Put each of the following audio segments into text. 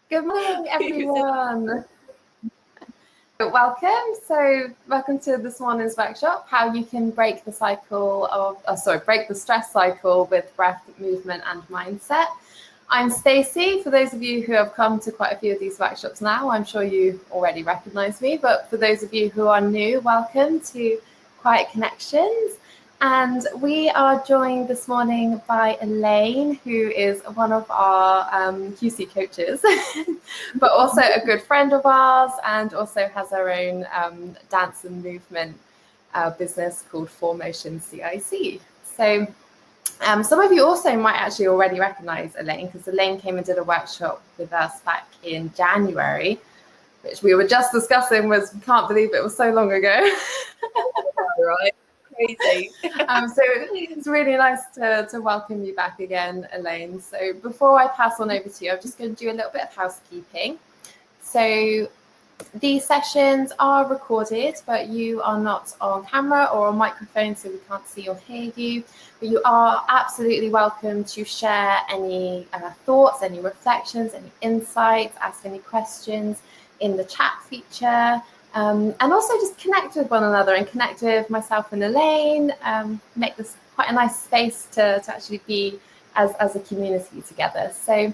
Good morning, everyone. Welcome to this morning's workshop, how you can break the stress cycle with breath, movement and mindset. I'm Stacey. For those of you who have come to quite a few of these workshops now, I'm sure you already recognize me, but for those of you who are new, welcome to Quiet Connections. And we are joined this morning by Elaine, who is one of our QC coaches, but also a good friend of ours, and also has her own dance and movement business called 4Motion CIC. So some of you also might actually already recognize Elaine, because Elaine came and did a workshop with us back in January, which we were just discussing can't believe it was so long ago. Right. Crazy. So it's really nice to welcome you back again, Elaine. So before I pass on over to you, I'm just going to do a little bit of housekeeping. So these sessions are recorded, but you are not on camera or on microphone, so we can't see or hear you. But you are absolutely welcome to share any thoughts, any reflections, any insights, ask any questions in the chat feature. And also just connect with one another and connect with myself and Elaine, make this quite a nice space to actually be as a community together. So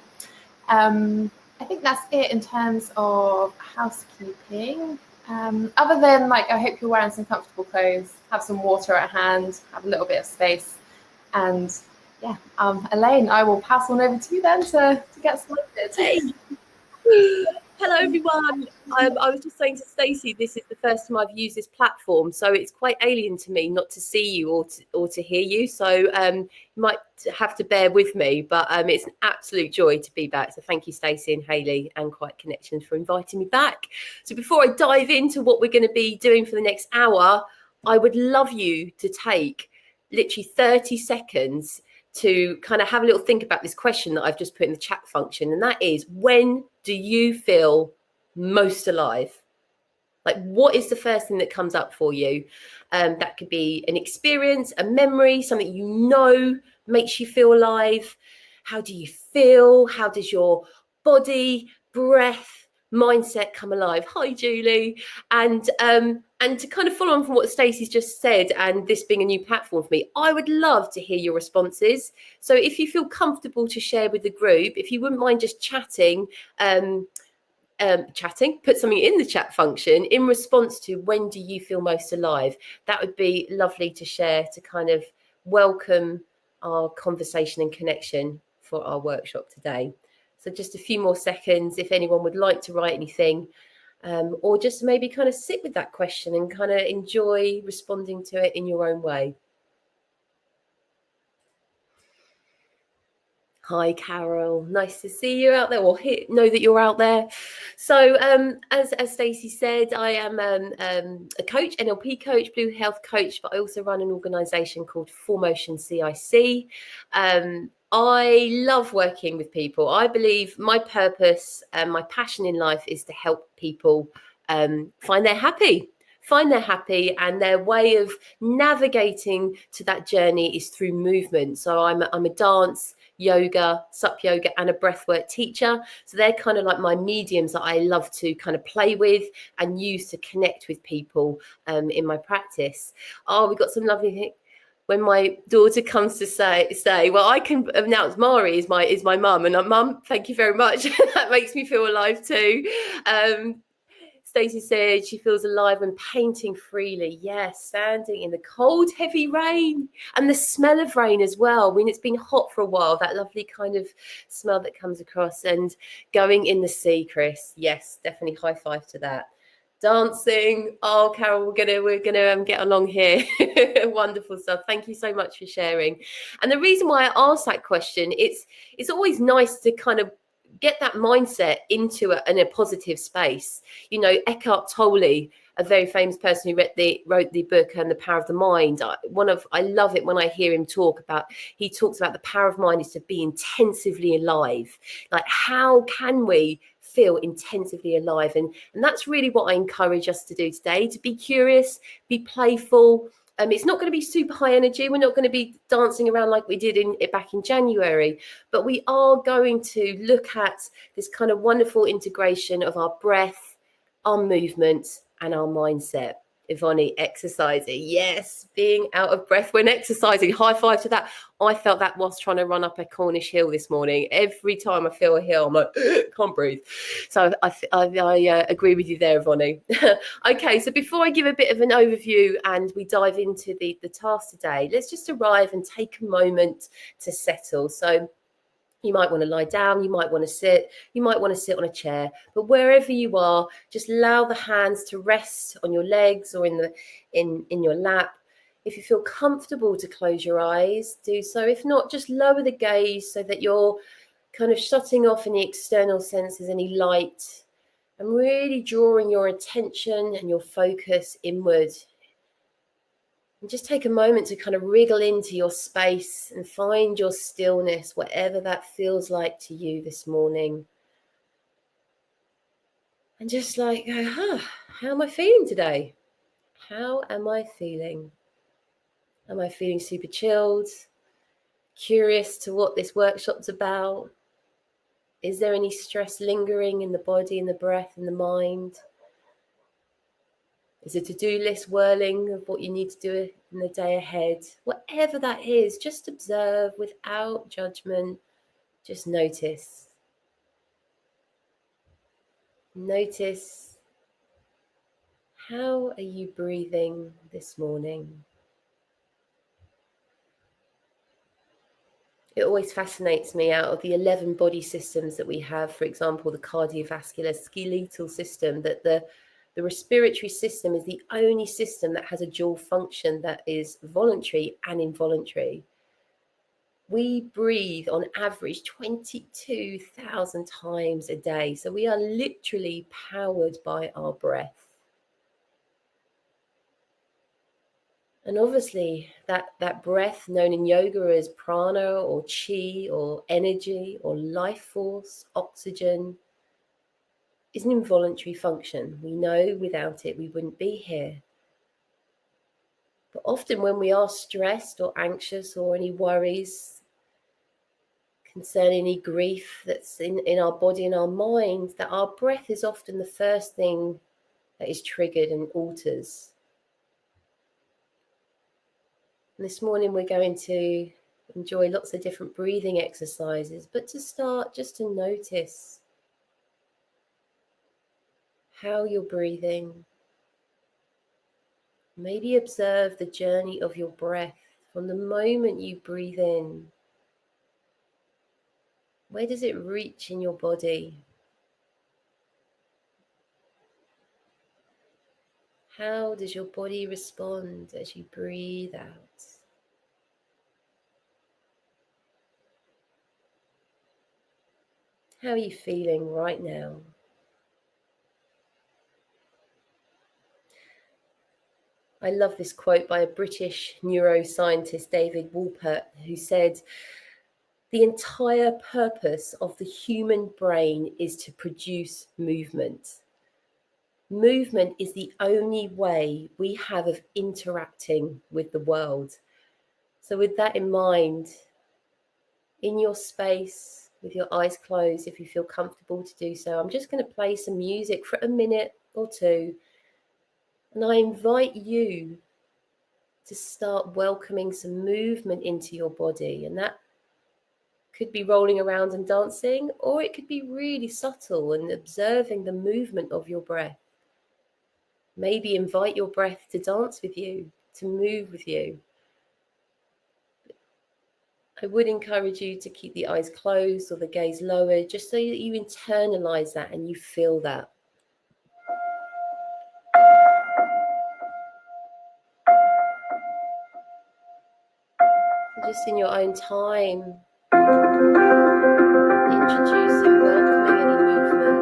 I think that's it in terms of housekeeping. Other than I hope you're wearing some comfortable clothes, have some water at hand, have a little bit of space. And yeah, Elaine, I will pass on over to you then to get started. Hey. Hello everyone. I was just saying to Stacey, this is the first time I've used this platform, so it's quite alien to me not to see you or to hear you. So you might have to bear with me, but it's an absolute joy to be back. So thank you, Stacey and Hayley and Quiet Connections for inviting me back. So before I dive into what we're going to be doing for the next hour, I would love you to take literally 30 seconds to kind of have a little think about this question that I've just put in the chat function. And that is, when do you feel most alive? What is the first thing that comes up for you? That could be an experience, a memory, something you know makes you feel alive. How do you feel? How does your body, breath, mindset come alive? Hi, Julie. And to kind of follow on from what Stacey's just said, and this being a new platform for me, I would love to hear your responses. So if you feel comfortable to share with the group, if you wouldn't mind just chatting, put something in the chat function in response to when do you feel most alive. That would be lovely to share, to kind of welcome our conversation and connection for our workshop today. So just a few more seconds if anyone would like to write anything, or just maybe kind of sit with that question and kind of enjoy responding to it in your own way. Hi, Carol. Nice to see you out there, or know that you're out there. So as Stacey said, I am a coach, NLP coach, Blue Health coach, but I also run an organisation called 4Motion CIC. I love working with people. I believe my purpose and my passion in life is to help people find their happy, and their way of navigating to that journey is through movement. So I'm a dance, yoga, sup yoga, and a breathwork teacher. So they're kind of like my mediums that I love to kind of play with and use to connect with people in my practice. Oh, we've got some lovely things. When my daughter comes to say, well, I can announce Mari is my mum, and mum, thank you very much. That makes me feel alive too. Stacey said she feels alive when painting freely. Yes, standing in the cold, heavy rain, and the smell of rain as well. When it's been hot for a while, that lovely kind of smell that comes across, and going in the sea, Chris. Yes, definitely high five to that. Dancing. Oh, Carol, we're gonna get along here. Wonderful stuff. Thank you so much for sharing. And the reason why I asked that question, it's always nice to kind of get that mindset into a positive space. You know, Eckhart Tolle, a very famous person who wrote the book and The Power of the Mind. I love it when I hear him he talks about the power of mind is to be intensively alive. Like, how can we feel intensively alive? And that's really what I encourage us to do today, to be curious, be playful, It's not going to be super high energy. We're not going to be dancing around like we did back in January, but we are going to look at this kind of wonderful integration of our breath, our movement, and our mindset. Ivani, exercising. Yes, being out of breath when exercising. High five to that. I felt that whilst trying to run up a Cornish hill this morning. Every time I feel a hill, I'm like, can't breathe. So I agree with you there, Ivani. Okay, so before I give a bit of an overview and we dive into the task today, let's just arrive and take a moment to settle. So you might want to lie down, you might want to sit, you might want to sit on a chair, but wherever you are, just allow the hands to rest on your legs or in your lap. If you feel comfortable to close your eyes, do so. If not, just lower the gaze so that you're kind of shutting off any external senses, any light, and really drawing your attention and your focus inward. And just take a moment to kind of wriggle into your space and find your stillness, whatever that feels like to you this morning. And just like go, how am I feeling today? How am I feeling? Am I feeling super chilled? Curious to what this workshop's about? Is there any stress lingering in the body, in the breath, in the mind? Is a to-do list whirling of what you need to do in the day ahead? Whatever that is, just observe without judgment. Just notice. Notice, how are you breathing this morning? It always fascinates me, out of the 11 body systems that we have, for example, the cardiovascular skeletal system, that the respiratory system is the only system that has a dual function that is voluntary and involuntary. We breathe on average 22,000 times a day. So we are literally powered by our breath. And obviously that breath, known in yoga as prana or chi or energy or life force, oxygen, is an involuntary function. We know without it we wouldn't be here. But often when we are stressed or anxious or any worries concerning any grief that's in our body and our mind, that our breath is often the first thing that is triggered and alters. And this morning we're going to enjoy lots of different breathing exercises, but to start, just to notice how you're breathing. Maybe observe the journey of your breath from the moment you breathe in. Where does it reach in your body? How does your body respond as you breathe out? How are you feeling right now? I love this quote by a British neuroscientist, David Wolpert, who said, "The entire purpose of the human brain is to produce movement. Movement is the only way we have of interacting with the world." So with that in mind, in your space, with your eyes closed, if you feel comfortable to do so, I'm just going to play some music for a minute or two. And I invite you to start welcoming some movement into your body. And that could be rolling around and dancing, or it could be really subtle and observing the movement of your breath. Maybe invite your breath to dance with you, to move with you. I would encourage you to keep the eyes closed or the gaze lowered, just so that you internalize that and you feel that. So just in your own time, introducing, welcoming any movement.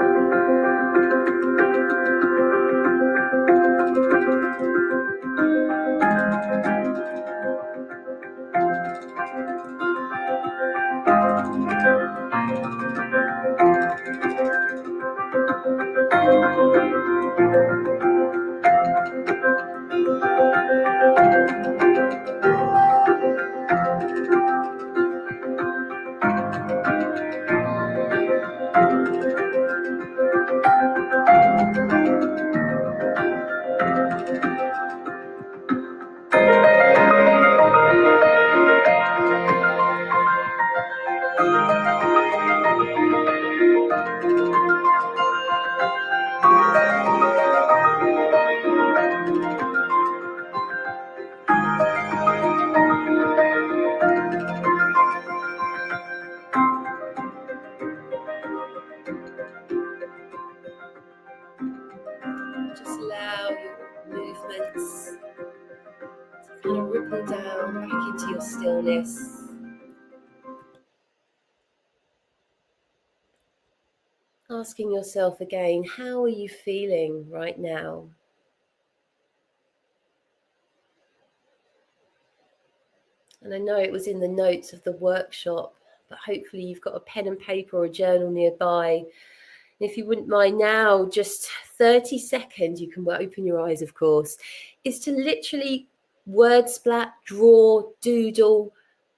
awareness. Asking yourself again, how are you feeling right now? And I know it was in the notes of the workshop, but hopefully you've got a pen and paper or a journal nearby. And if you wouldn't mind now, just 30 seconds, you can open your eyes, of course, is to literally word splat, draw, doodle.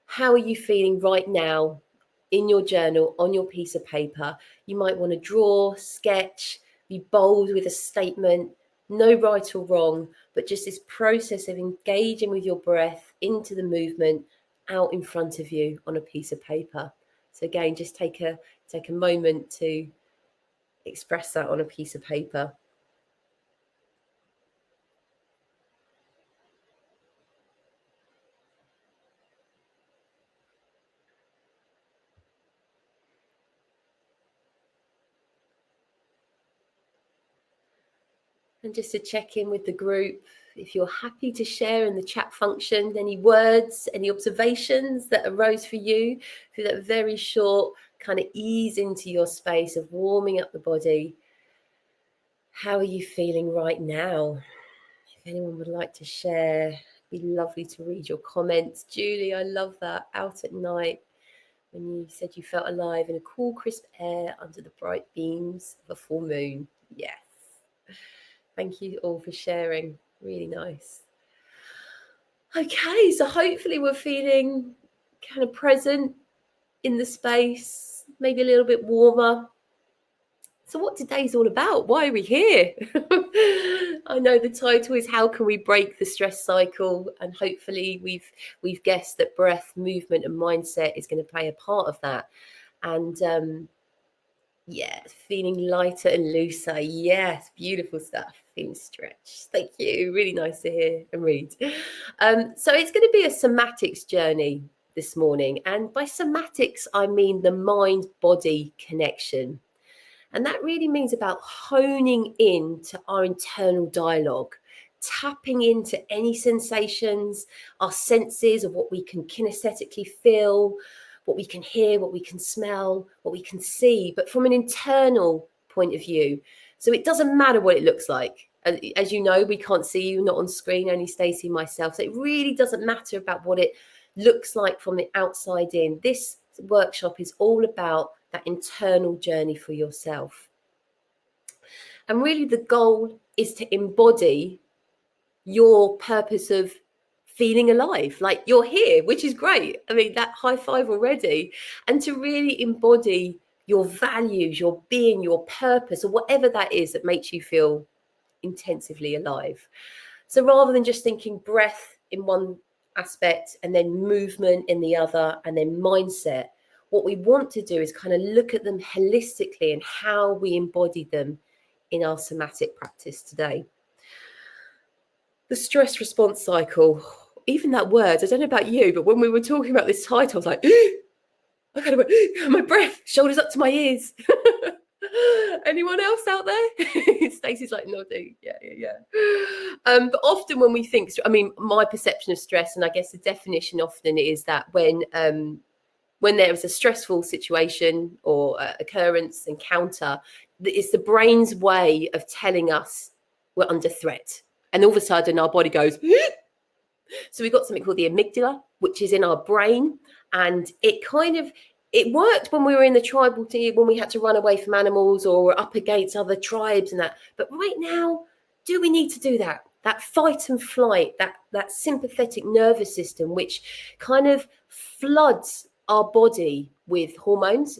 How are you feeling right now in your journal, on your piece of paper? You might want to draw, sketch, be bold with a statement, no right or wrong, but just this process of engaging with your breath into the movement out in front of you on a piece of paper. So again, just take a moment to express that on a piece of paper. And just to check in with the group, if you're happy to share in the chat function any words, any observations that arose for you through that very short kind of ease into your space of warming up the body. How are you feeling right now? If anyone would like to share, it'd be lovely to read your comments. Julie, I love that. Out at night, when you said you felt alive in a cool, crisp air under the bright beams of a full moon. Yes. Thank you all for sharing. Really nice. Okay, so hopefully we're feeling kind of present in the space, maybe a little bit warmer. So what today's all about? Why are we here? I know the title is How Can We Break the Stress Cycle? And hopefully we've guessed that breath, movement and mindset is going to play a part of that. And yeah, feeling lighter and looser. Yes, beautiful stuff. Feeling stretched. Thank you. Really nice to hear and read. So it's going to be a somatics journey this morning. And by somatics, I mean the mind-body connection. And that really means about honing in to our internal dialogue, tapping into any sensations, our senses of what we can kinesthetically feel, what we can hear, what we can smell, what we can see, but from an internal point of view. So it doesn't matter what it looks like. As you know, we can't see you, not on screen, only Stacey and myself. So it really doesn't matter about what it looks like from the outside in. This workshop is all about that internal journey for yourself. And really the goal is to embody your purpose of feeling alive, like you're here, which is great. I mean, that high five already. And to really embody your values, your being, your purpose, or whatever that is that makes you feel intensively alive. So rather than just thinking breath in one aspect and then movement in the other and then mindset, what we want to do is kind of look at them holistically and how we embody them in our somatic practice today. The stress response cycle, even that word, I don't know about you, but when we were talking about this title, I was like, I kind of went, my breath, shoulders up to my ears. Anyone else out there? Stacey's like nodding. Yeah. But often when we think, I mean, my perception of stress, and I guess the definition often is that when there is a stressful situation or occurrence, encounter, it's the brain's way of telling us we're under threat. And all of a sudden our body goes, so we've got something called the amygdala, which is in our brain. And it worked when we were in the tribal team, when we had to run away from animals or were up against other tribes and that. But right now, do we need to do that? That fight and flight, that sympathetic nervous system, which kind of floods our body with hormones,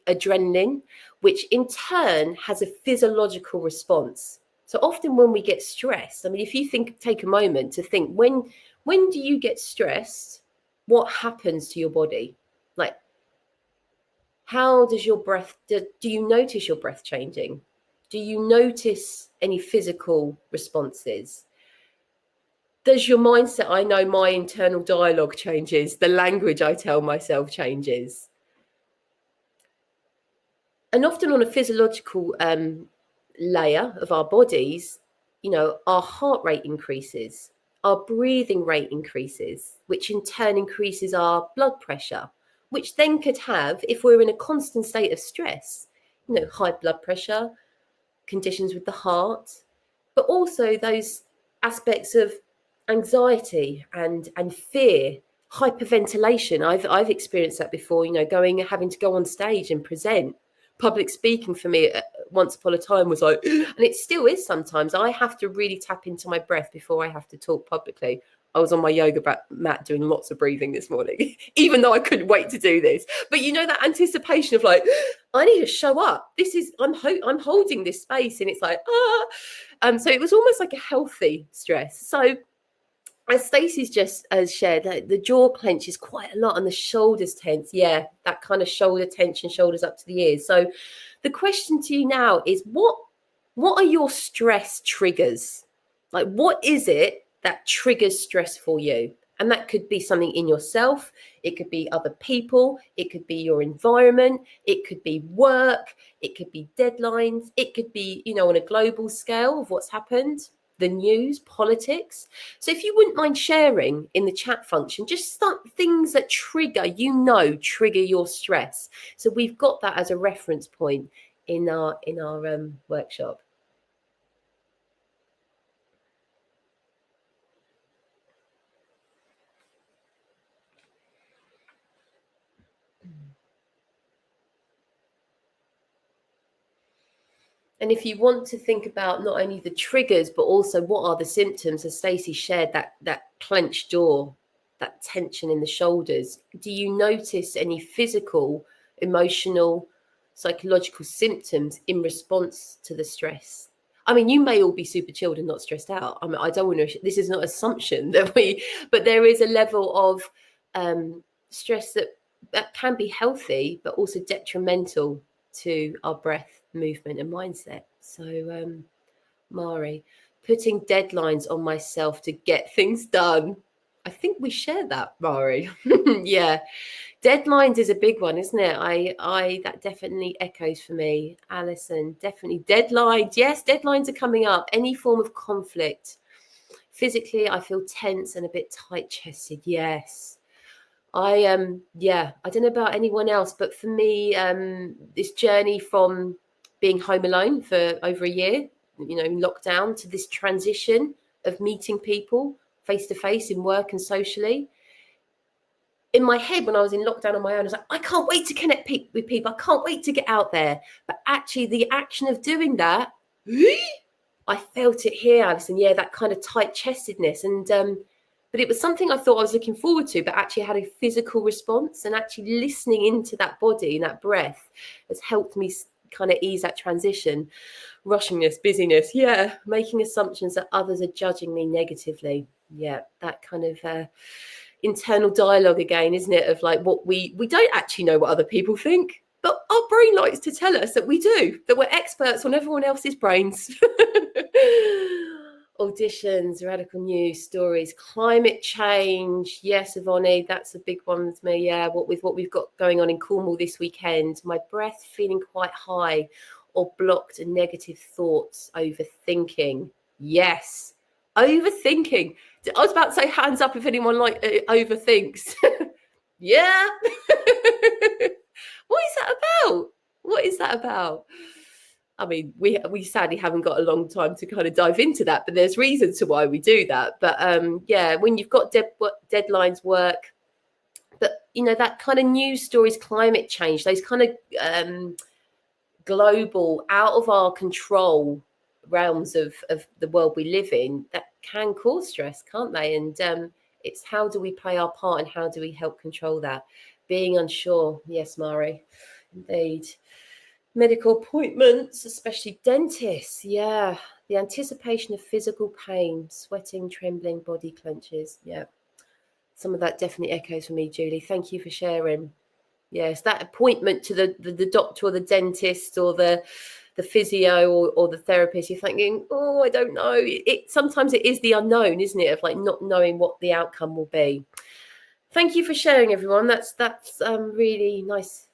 adrenaline, which in turn has a physiological response. So often when we get stressed, I mean, if you take a moment to think, when do you get stressed? What happens to your body? Like, how does your breath, do you notice your breath changing? Do you notice any physical responses? Does your mindset, I know my internal dialogue changes, the language I tell myself changes. And often on a physiological layer of our bodies, our heart rate increases. our breathing rate increases, which in turn increases our blood pressure, which then could have, if we're in a constant state of stress, high blood pressure, conditions with the heart, but also those aspects of anxiety and fear, hyperventilation. I've experienced that before, having to go on stage and present. Public speaking for me once upon a time was like, and it still is sometimes. I have to really tap into my breath before I have to talk publicly. I was on my yoga mat doing lots of breathing this morning, even though I couldn't wait to do this. But that anticipation of like, I need to show up. I'm holding this space, and it's like, so it was almost like a healthy stress. So as Stacey's just shared, the jaw clenches quite a lot and the shoulders tense. Yeah, that kind of shoulder tension, shoulders up to the ears. So the question to you now is, what are your stress triggers? Like, what is it that triggers stress for you? And that could be something in yourself. It could be other people. It could be your environment. It could be work. It could be deadlines. It could be, on a global scale of what's happened, the news, politics. So if you wouldn't mind sharing in the chat function, just things that trigger your stress. So we've got that as a reference point in our workshop. And if you want to think about not only the triggers, but also what are the symptoms, as Stacey shared, that clenched jaw, that tension in the shoulders, do you notice any physical, emotional, psychological symptoms in response to the stress? I mean, you may all be super chilled and not stressed out. I mean, I don't want to, this is not an assumption but there is a level of stress that can be healthy, but also detrimental to our breath, movement and mindset. So Mari, putting deadlines on myself to get things done. I think we share that, Mari. Yeah, deadlines is a big one, isn't it? I that definitely echoes for me. Alison, definitely deadlines. Yes, deadlines are coming up. Any form of conflict. Physically, I feel tense and a bit tight-chested. Yes. I don't know about anyone else, but for me, this journey from being home alone for over a year, lockdown, to this transition of meeting people face to face in work and socially. In my head, when I was in lockdown on my own, I was like, I can't wait to connect with people. I can't wait to get out there. But actually, the action of doing that, I felt it here, Alison. Yeah, that kind of tight-chestedness. And but it was something I thought I was looking forward to, but actually had a physical response, and actually listening into that body and that breath has helped me kind of ease that transition. Rushingness, busyness, yeah, making assumptions that others are judging me negatively. Yeah, that kind of internal dialogue again, isn't it? Of like, what we don't actually know what other people think, but our brain likes to tell us that we do, that we're experts on everyone else's brains. Auditions, radical news stories, climate change. Yes, Ivone, that's a big one with me. Yeah, what we've got going on in Cornwall this weekend. My breath feeling quite high, or blocked and negative thoughts, overthinking. Yes, overthinking. I was about to say hands up if anyone overthinks. Yeah. What is that about? What is that about? I mean, we sadly haven't got a long time to kind of dive into that, but there's reasons to why we do that. But yeah, when you've got deadlines, work, but that kind of news stories, climate change, those kind of global, out of our control realms of the world we live in, that can cause stress, can't they? And it's how do we play our part and how do we help control that? Being unsure. Yes, Mari, indeed. Medical appointments, especially dentists. Yeah. The anticipation of physical pain, sweating, trembling, body clenches. Yeah. Some of that definitely echoes for me, Julie. Thank you for sharing. Yes, that appointment to the doctor or the dentist or the physio or the therapist, you're thinking, oh, I don't know. Sometimes it is the unknown, isn't it? Of like not knowing what the outcome will be. Thank you for sharing, everyone. That's really nice.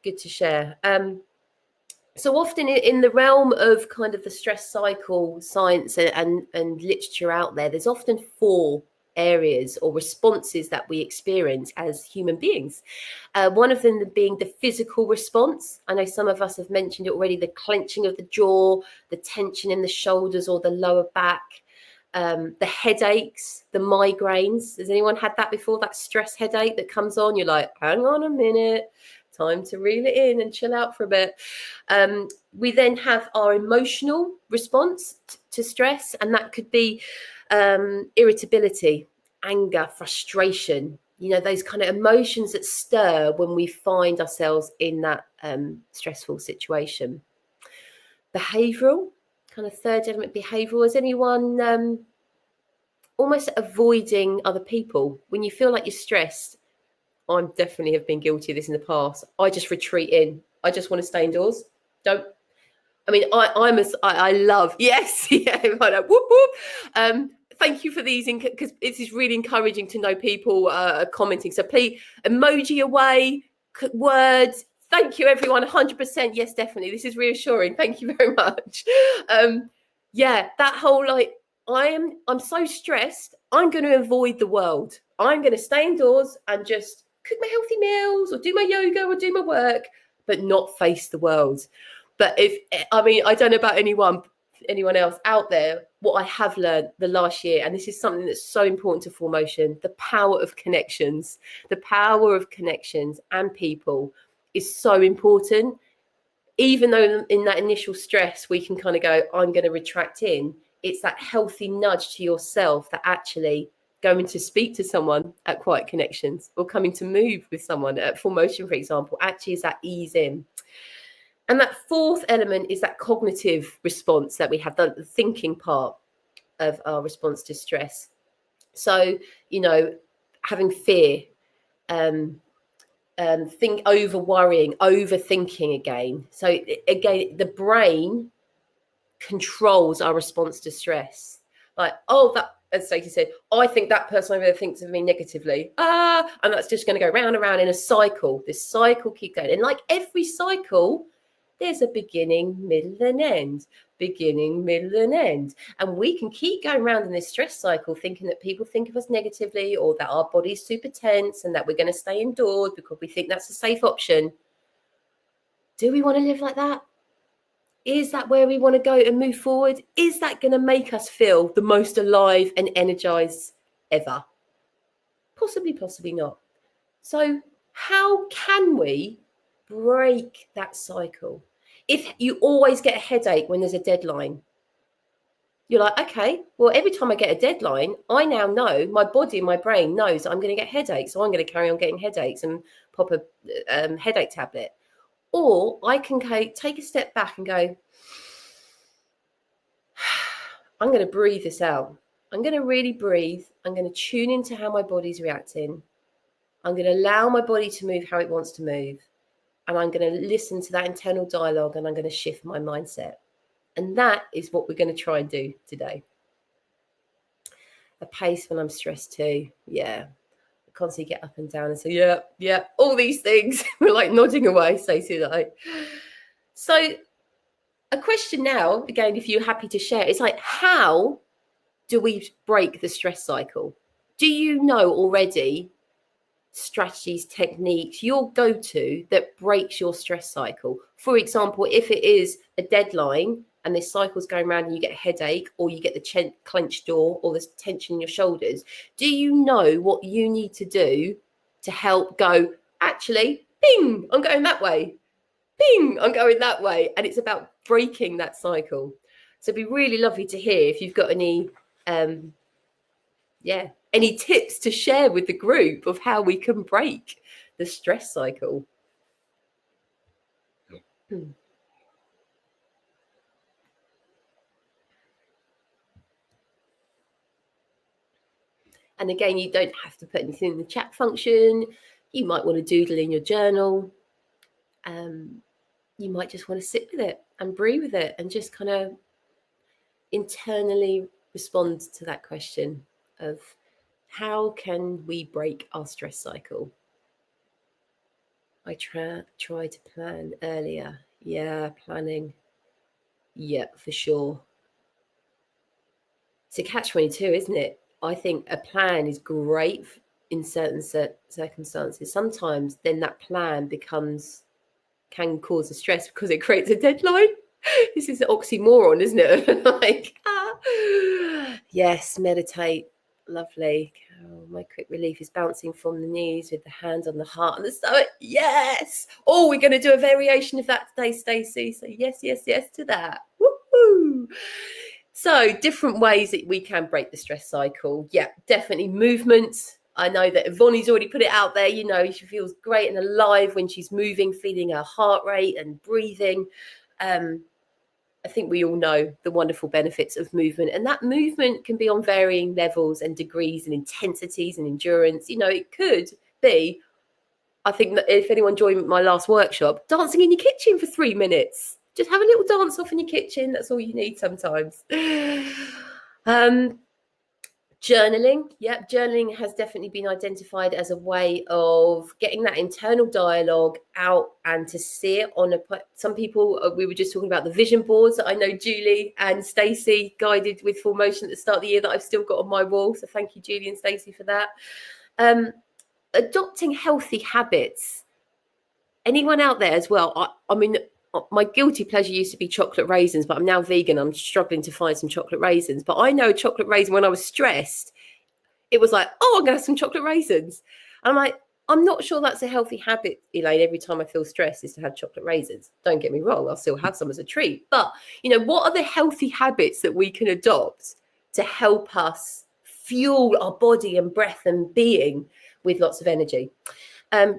Good to share. So often in the realm of kind of the stress cycle science and literature out there, there's often 4 areas or responses that we experience as human beings. One of them being the physical response. I know some of us have mentioned it already, the clenching of the jaw, the tension in the shoulders or the lower back, the headaches, the migraines. Has anyone had that before? That stress headache that comes on, you're like, hang on a minute, time to reel it in and chill out for a bit. We then have our emotional response to stress, and that could be irritability, anger, frustration, those kind of emotions that stir when we find ourselves in that stressful situation. Behavioural, kind of third element, behavioural. Is anyone almost avoiding other people when you feel like you're stressed? I definitely have been guilty of this in the past. I just retreat in. I just want to stay indoors. I love, yes, yeah, I know, whoop, whoop. Thank you for these, because it is really encouraging to know people are commenting. So please, emoji away, words. Thank you, everyone. 100%. Yes, definitely. This is reassuring. Thank you very much. Yeah, that whole I'm so stressed. I'm going to avoid the world. I'm going to stay indoors and just cook my healthy meals or do my yoga or do my work, but not face the world. But I don't know about anyone else out there, what I have learned the last year, and this is something that's so important to formation, the power of connections. The power of connections and people is so important. Even though in that initial stress, we can kind of go, I'm going to retract in. It's that healthy nudge to yourself that actually going to speak to someone at quiet connections or coming to move with someone at full motion, for example, actually is that ease in. And that 4th element is that cognitive response that we have, the thinking part of our response to stress. So, having fear, over worrying, overthinking again. So again, the brain controls our response to stress. Like, as Stacey said, I think that person over there thinks of me negatively. And that's just going to go round and round in a cycle. This cycle keep going. And like every cycle, there's a beginning, middle, and end. Beginning, middle, and end. And we can keep going around in this stress cycle thinking that people think of us negatively or that our body's super tense and that we're going to stay indoors because we think that's a safe option. Do we want to live like that? Is that where we want to go and move forward? Is that going to make us feel the most alive and energized ever? Possibly, possibly not. So how can we break that cycle? If you always get a headache when there's a deadline, you're like, okay, well, every time I get a deadline, I now know, my body and my brain knows I'm going to get headaches. So I'm going to carry on getting headaches and pop a headache tablet. Or I can take a step back and go, I'm going to breathe this out. I'm going to really breathe. I'm going to tune into how my body's reacting. I'm going to allow my body to move how it wants to move. And I'm going to listen to that internal dialogue and I'm going to shift my mindset. And that is what we're going to try and do today. A pace when I'm stressed too. Yeah. I constantly get up and down and say, yeah, all these things. We're like nodding away, Stacey and I. So a question now, again, if you're happy to share, it's like, how do we break the stress cycle? Do you know already strategies, techniques, your go-to that breaks your stress cycle? For example, if it is a deadline and this cycle's going around and you get a headache or you get the clenched jaw or the tension in your shoulders, do you know what you need to do to help go, actually, bing, I'm going that way. Bing, I'm going that way. And it's about breaking that cycle. So it'd be really lovely to hear if you've got any any tips to share with the group of how we can break the stress cycle. And again, you don't have to put anything in the chat function. You might want to doodle in your journal. You might just want to sit with it and breathe with it and just kind of internally respond to that question of how can we break our stress cycle? I try to plan earlier. Yeah, planning. Yeah, for sure. It's a catch-22, isn't it? I think a plan is great in certain circumstances. Sometimes then that plan can cause a stress because it creates a deadline. This is an oxymoron, isn't it? Like, yes, meditate. Lovely. Carol, my quick relief is bouncing from the knees with the hands on the heart and the stomach. Yes. Oh, we're going to do a variation of that today, Stacey. So yes, yes, yes to that. Woohoo. So different ways that we can break the stress cycle. Yeah, definitely movement. I know that Yvonne's already put it out there. You know, she feels great and alive when she's moving, feeling her heart rate and breathing. I think we all know the wonderful benefits of movement, and that movement can be on varying levels and degrees and intensities and endurance. You know, it could be, I think that if anyone joined my last workshop, dancing in your kitchen for 3 minutes. Just have a little dance off in your kitchen. That's all you need sometimes. Journaling. Yep, journaling has definitely been identified as a way of getting that internal dialogue out and to see it on some people, we were just talking about the vision boards that I know Julie and Stacey guided with full motion at the start of the year that I've still got on my wall. So thank you, Julie and Stacey, for that. Adopting healthy habits. Anyone out there as well? I mean, my guilty pleasure used to be chocolate raisins, but I'm now vegan. I'm struggling to find some chocolate raisins. But I know a chocolate raisin when I was stressed, it was like, oh, I'm going to have some chocolate raisins. And I'm like, I'm not sure that's a healthy habit, Elaine. Every time I feel stressed is to have chocolate raisins. Don't get me wrong. I'll still have some as a treat. But, you know, what are the healthy habits that we can adopt to help us fuel our body and breath and being with lots of energy?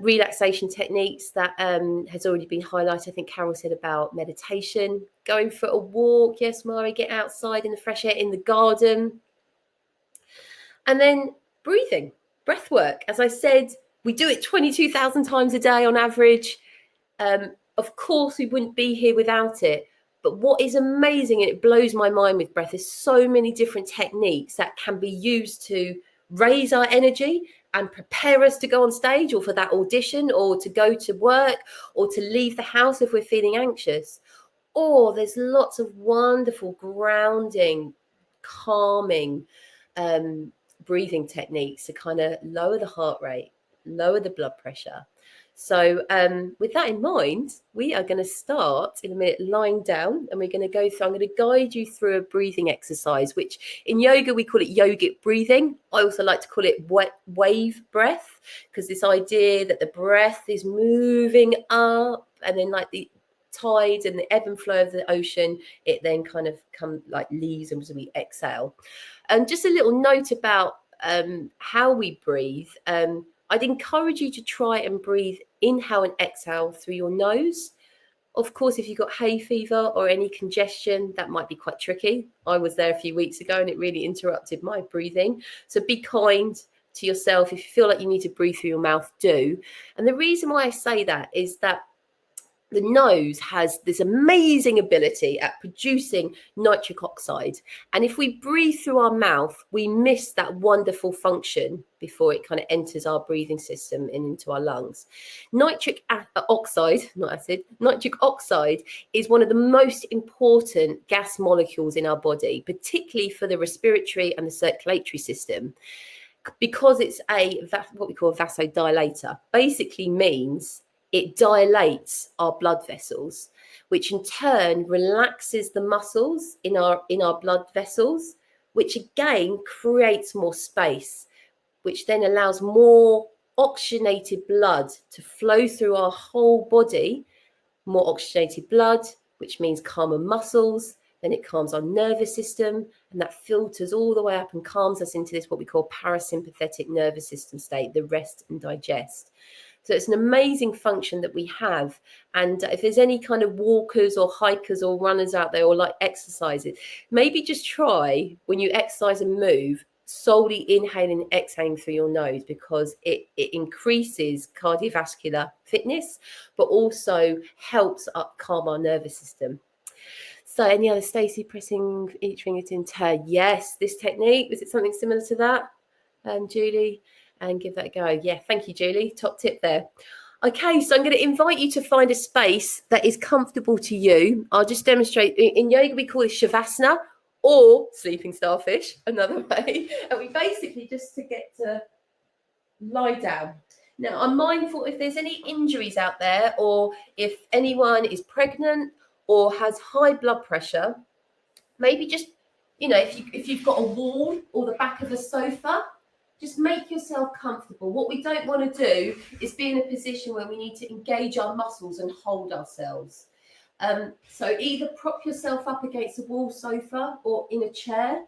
Relaxation techniques that has already been highlighted. I think Carol said about meditation, going for a walk. Yes, Mari, get outside in the fresh air, in the garden. And then breathing, breath work. As I said, we do it 22,000 times a day on average. Of course, we wouldn't be here without it. But what is amazing, and it blows my mind with breath, is so many different techniques that can be used to raise our energy and prepare us to go on stage or for that audition or to go to work or to leave the house if we're feeling anxious. Or there's lots of wonderful grounding, calming breathing techniques to kind of lower the heart rate, lower the blood pressure. So with that in mind, we are going to start in a minute lying down, and we're going to go through, I'm going to guide you through a breathing exercise, which in yoga, we call it yogic breathing. I also like to call it wave breath, because this idea that the breath is moving up and then like the tide and the ebb and flow of the ocean, it then kind of leaves as we exhale. And just a little note about how we breathe. I'd encourage you to try and breathe, inhale and exhale through your nose. Of course, if you've got hay fever or any congestion, that might be quite tricky. I was there a few weeks ago and it really interrupted my breathing. So be kind to yourself. If you feel like you need to breathe through your mouth, do. And the reason why I say that is that the nose has this amazing ability at producing nitric oxide. And if we breathe through our mouth, we miss that wonderful function before it kind of enters our breathing system and into our lungs. Nitric oxide is one of the most important gas molecules in our body, particularly for the respiratory and the circulatory system, because it's what we call a vasodilator. Basically means it dilates our blood vessels, which in turn relaxes the muscles in our blood vessels, which again creates more space, which then allows more oxygenated blood to flow through our whole body. More oxygenated blood, which means calmer muscles, then it calms our nervous system, and that filters all the way up and calms us into this what we call parasympathetic nervous system state, the rest and digest. So it's an amazing function that we have. And if there's any kind of walkers or hikers or runners out there or like exercises, maybe just try when you exercise and move, solely inhaling and exhaling through your nose, because it increases cardiovascular fitness, but also helps calm our nervous system. So any other, Stacey, pressing each finger in turn? Yes, this technique, was it something similar to that? Julie? And give that a go. Yeah, thank you, Julie. Top tip there. Okay, so I'm going to invite you to find a space that is comfortable to you. I'll just demonstrate. In yoga, we call it Shavasana or sleeping starfish, another way. And we basically just to get to lie down. Now, I'm mindful if there's any injuries out there, or if anyone is pregnant or has high blood pressure, maybe just, if you've got a wall or the back of a sofa, just make yourself comfortable. What we don't want to do is be in a position where we need to engage our muscles and hold ourselves. So either prop yourself up against a wall sofa or in a chair,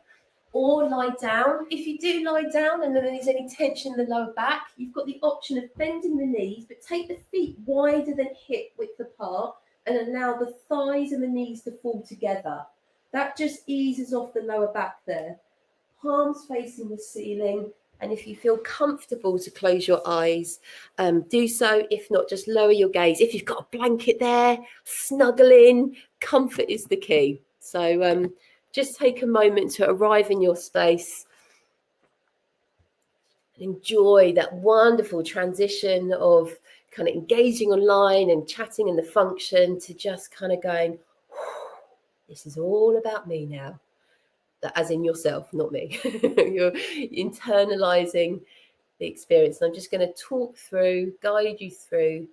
or lie down. If you do lie down and then there's any tension in the lower back, you've got the option of bending the knees, but take the feet wider than hip width apart and allow the thighs and the knees to fall together. That just eases off the lower back there. Palms facing the ceiling. And if you feel comfortable to close your eyes, do so. If not, just lower your gaze. If you've got a blanket there, snuggle in. Comfort is the key. So just take a moment to arrive in your space and enjoy that wonderful transition of kind of engaging online and chatting in the function to just kind of going, this is all about me now. As in yourself, not me. You're internalizing the experience. And I'm just going to guide you through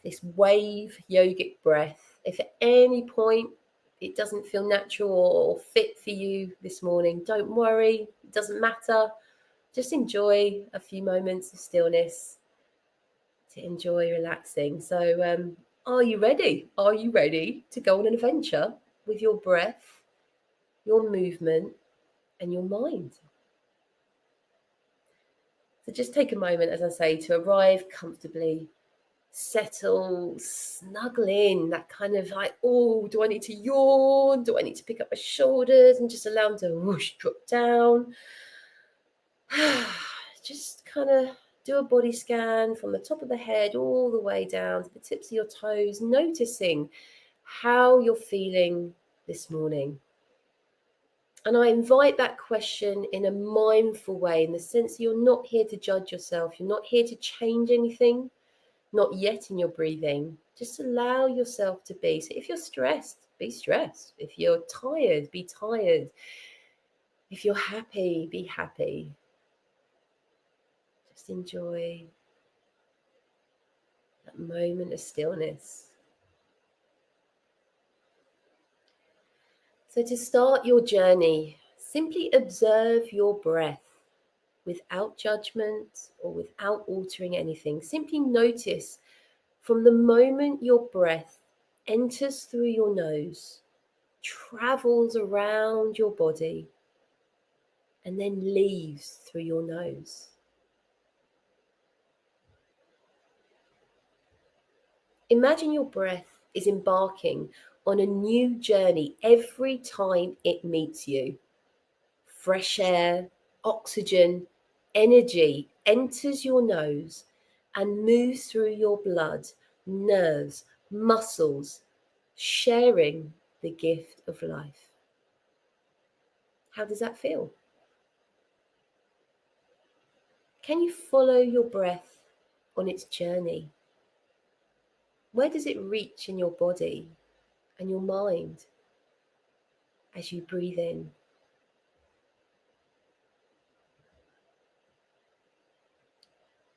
this wave yogic breath. If at any point it doesn't feel natural or fit for you this morning, don't worry, it doesn't matter. Just enjoy a few moments of stillness to enjoy relaxing. So are you ready? Are you ready to go on an adventure with your breath, your movement, and your mind? So just take a moment, as I say, to arrive comfortably, settle, snuggle in, that kind of like, oh, do I need to yawn? Do I need to pick up my shoulders? And just allow them to whoosh, drop down. Just kind of do a body scan from the top of the head all the way down to the tips of your toes, noticing how you're feeling this morning. And I invite that question in a mindful way, in the sense that you're not here to judge yourself. You're not here to change anything, not yet in your breathing. Just allow yourself to be. So if you're stressed, be stressed. If you're tired, be tired. If you're happy, be happy. Just enjoy that moment of stillness. So to start your journey, simply observe your breath without judgment or without altering anything. Simply notice from the moment your breath enters through your nose, travels around your body, and then leaves through your nose. Imagine your breath is embarking on a new journey every time it meets you. Fresh air, oxygen, energy enters your nose and moves through your blood, nerves, muscles, sharing the gift of life. How does that feel? Can you follow your breath on its journey? Where does it reach in your body and your mind as you breathe in?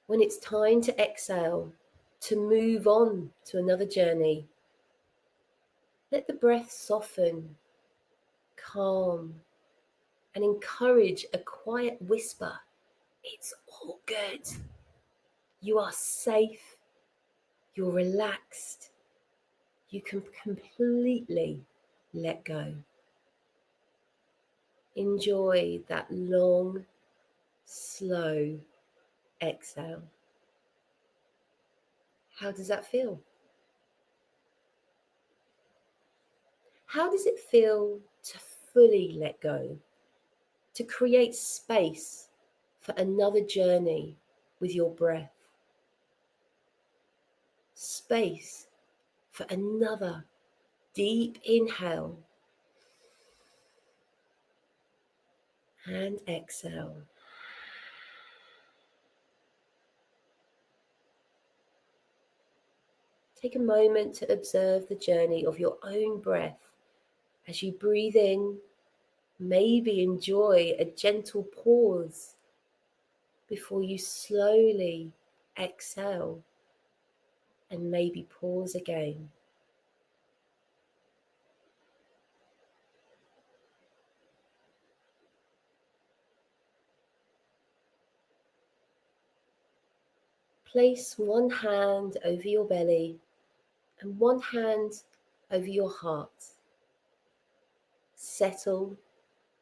When it's time to exhale, to move on to another journey, let the breath soften, calm, and encourage a quiet whisper. It's all good. You are safe. You're relaxed. You can completely let go. Enjoy that long, slow exhale. How does that feel? How does it feel to fully let go? To create space for another journey with your breath? Space for another deep inhale and exhale. Take a moment to observe the journey of your own breath. As you breathe in, maybe enjoy a gentle pause before you slowly exhale, and maybe pause again. Place one hand over your belly and one hand over your heart. Settle,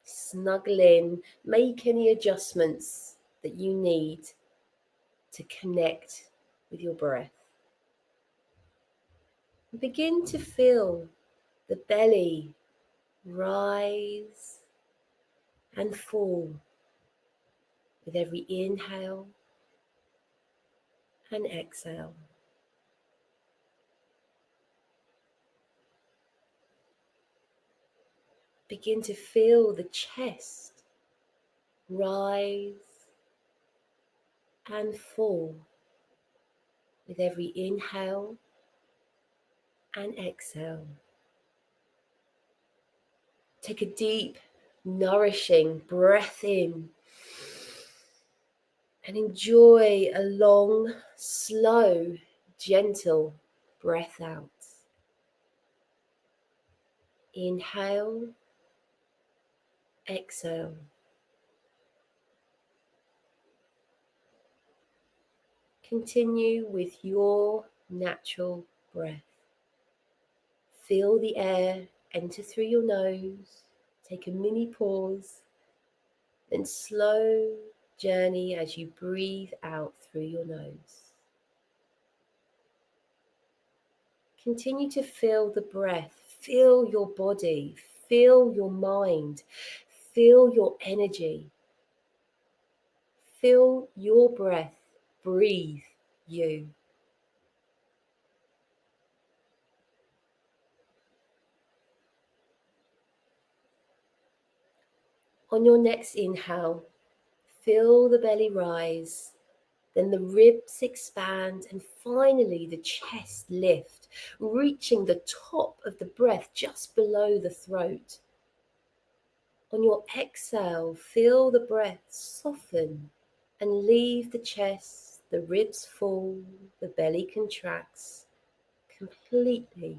snuggle in, make any adjustments that you need to connect with your breath. Begin to feel the belly rise and fall with every inhale and exhale. Begin to feel the chest rise and fall with every inhale and exhale. Take a deep, nourishing breath in and enjoy a long, slow, gentle breath out. Inhale, exhale. Continue with your natural breath. Feel the air enter through your nose. Take a mini pause, then slow journey as you breathe out through your nose. Continue to feel the breath, feel your body, feel your mind, feel your energy. Feel your breath, breathe you. On your next inhale, feel the belly rise, then the ribs expand, and finally the chest lift, reaching the top of the breath just below the throat. On your exhale, feel the breath soften and leave the chest, the ribs fall, the belly contracts, completely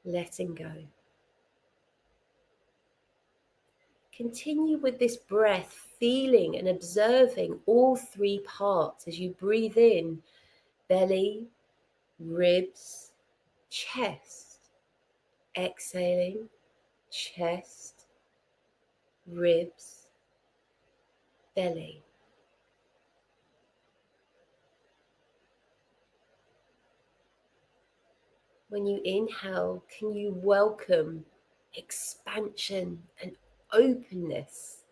letting go. Continue with this breath, feeling and observing all three parts as you breathe in, belly, ribs, chest. Exhaling, chest, ribs, belly. When you inhale, can you welcome expansion and openness?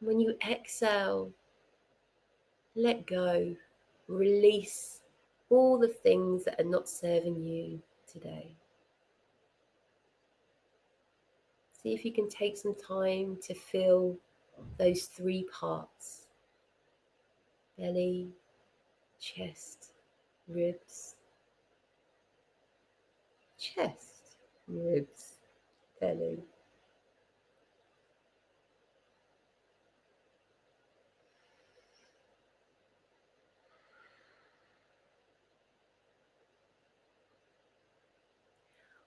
When you exhale, let go, release all the things that are not serving you today. See if you can take some time to feel those three parts: belly, chest, ribs, chest, ribs, belly.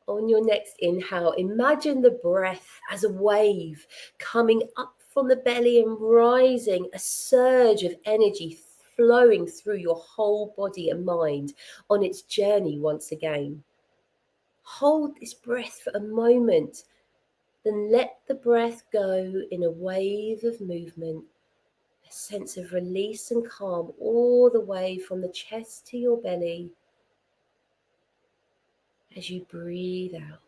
On your next inhale, imagine the breath as a wave coming up from the belly and rising, a surge of energy flowing through your whole body and mind on its journey once again. Hold this breath for a moment, then let the breath go in a wave of movement, a sense of release and calm all the way from the chest to your belly as you breathe out.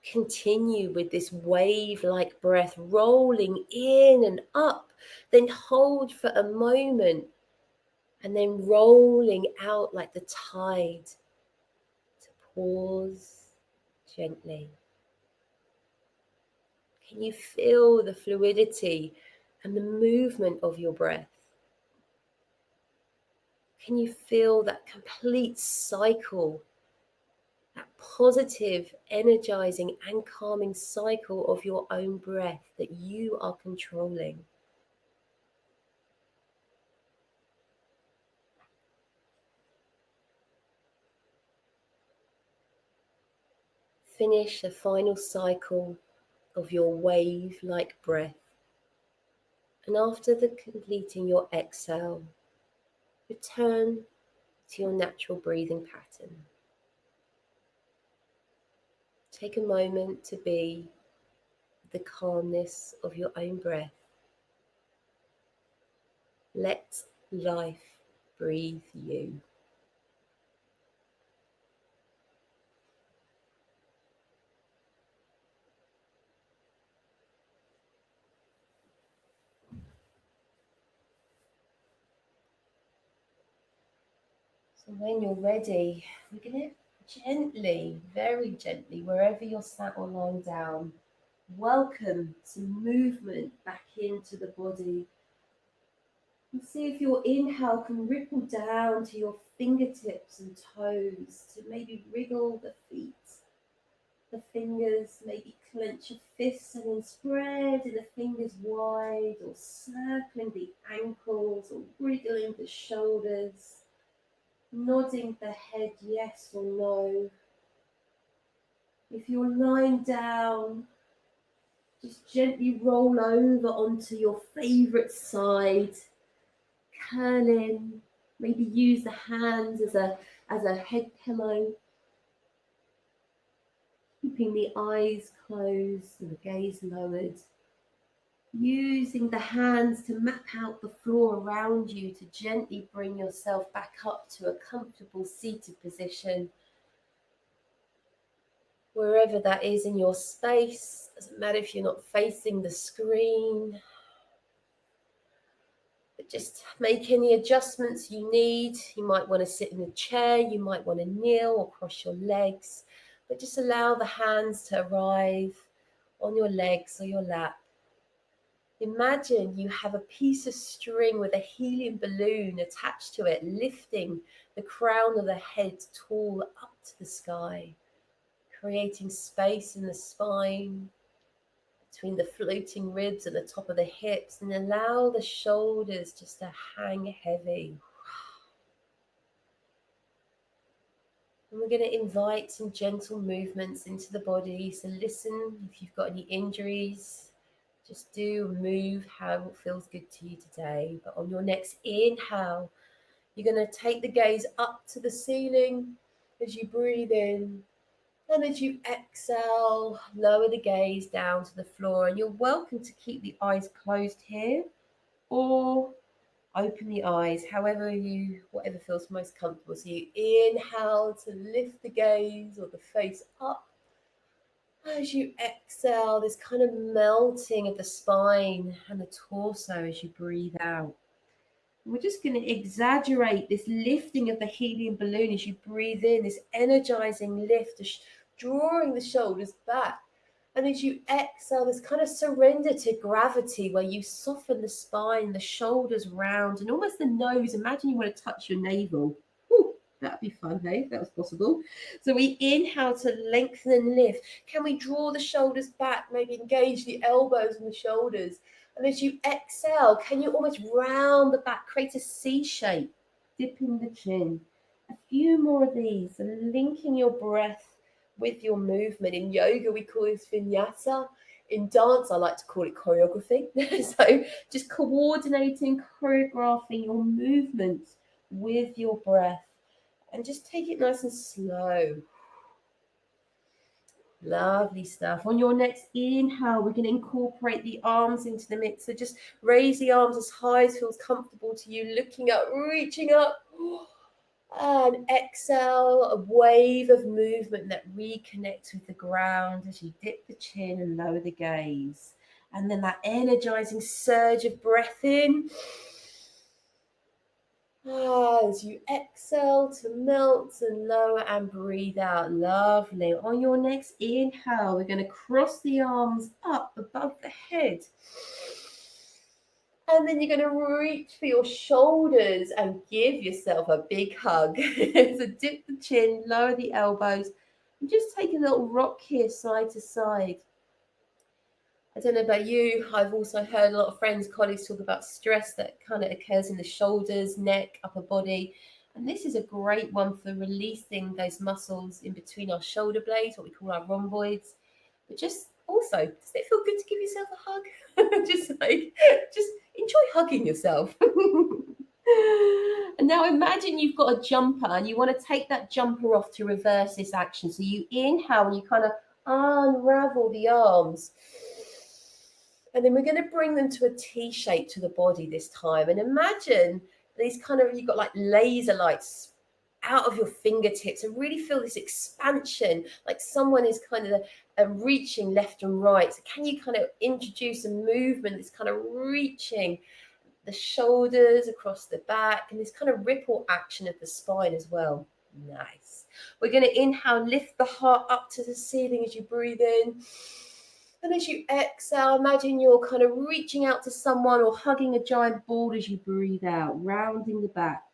Continue with this wave-like breath rolling in and up, then hold for a moment and then rolling out like the tide to pause gently. Can you feel the fluidity and the movement of your breath? Can you feel that complete cycle, that positive, energizing and calming cycle of your own breath that you are controlling? Finish the final cycle of your wave-like breath. And after completing your exhale, return to your natural breathing pattern. Take a moment to be the calmness of your own breath. Let life breathe you. So when you're ready, we're going to gently, very gently, wherever you're sat or lying down, welcome some movement back into the body. And see if your inhale can ripple down to your fingertips and toes, to maybe wriggle the feet, the fingers, maybe clench your fists and then spreading the fingers wide, or circling the ankles, or wriggling the shoulders, nodding the head yes or no. If you're lying down, just gently roll over onto your favourite side, curling. Maybe use the hands as a head pillow, keeping the eyes closed and the gaze lowered. Using the hands to map out the floor around you to gently bring yourself back up to a comfortable seated position. Wherever that is in your space, doesn't matter if you're not facing the screen. But just make any adjustments you need. You might want to sit in a chair, you might want to kneel or cross your legs, but just allow the hands to arrive on your legs or your lap. Imagine you have a piece of string with a helium balloon attached to it, lifting the crown of the head tall up to the sky, creating space in the spine, between the floating ribs and the top of the hips, and allow the shoulders just to hang heavy. And we're going to invite some gentle movements into the body. So listen, if you've got any injuries, just do move how it feels good to you today. But on your next inhale, you're going to take the gaze up to the ceiling as you breathe in. And as you exhale, lower the gaze down to the floor. And you're welcome to keep the eyes closed here or open the eyes, whatever feels most comfortable. So you inhale to lift the gaze or the face up. As you exhale, this kind of melting of the spine and the torso as you breathe out. We're just going to exaggerate this lifting of the helium balloon as you breathe in, this energizing lift, drawing the shoulders back. And as you exhale, this kind of surrender to gravity where you soften the spine, the shoulders round, and almost the nose. Imagine you want to touch your navel. Whew, that'd be fun, hey, if that was possible. So we inhale to lengthen and lift. Can we draw the shoulders back, maybe engage the elbows and the shoulders? And as you exhale, can you almost round the back, create a C shape, dipping the chin. A few more of these, and linking your breath with your movement. In yoga, we call this vinyasa. In dance, I like to call it choreography. So just coordinating, choreographing your movement with your breath. And just take it nice and slow. Lovely stuff. On your next inhale, we're going to incorporate the arms into the mix. So just raise the arms as high as feels comfortable to you, looking up, reaching up. And exhale, a wave of movement that reconnects with the ground as you dip the chin and lower the gaze. And then that energizing surge of breath in. As you exhale to melt and lower and breathe out. Lovely. On your next inhale, we're going to cross the arms up above the head. And then you're going to reach for your shoulders and give yourself a big hug. So dip the chin, lower the elbows, and just take a little rock here side to side. I don't know about you, I've also heard a lot of friends, colleagues talk about stress that kind of occurs in the shoulders, neck, upper body. And this is a great one for releasing those muscles in between our shoulder blades, what we call our rhomboids. But just also, does it feel good to give yourself a hug? just enjoy hugging yourself. And now imagine you've got a jumper and you want to take that jumper off to reverse this action. So you inhale and you kind of unravel the arms. And then we're going to bring them to a T shape to the body this time. And imagine these kind of, you've got like laser lights out of your fingertips and really feel this expansion, like someone is kind of reaching left and right. So can you kind of introduce a movement that's kind of reaching the shoulders across the back and this kind of ripple action of the spine as well? Nice. We're going to inhale, lift the heart up to the ceiling as you breathe in. And as you exhale, imagine you're kind of reaching out to someone or hugging a giant ball as you breathe out, rounding the back.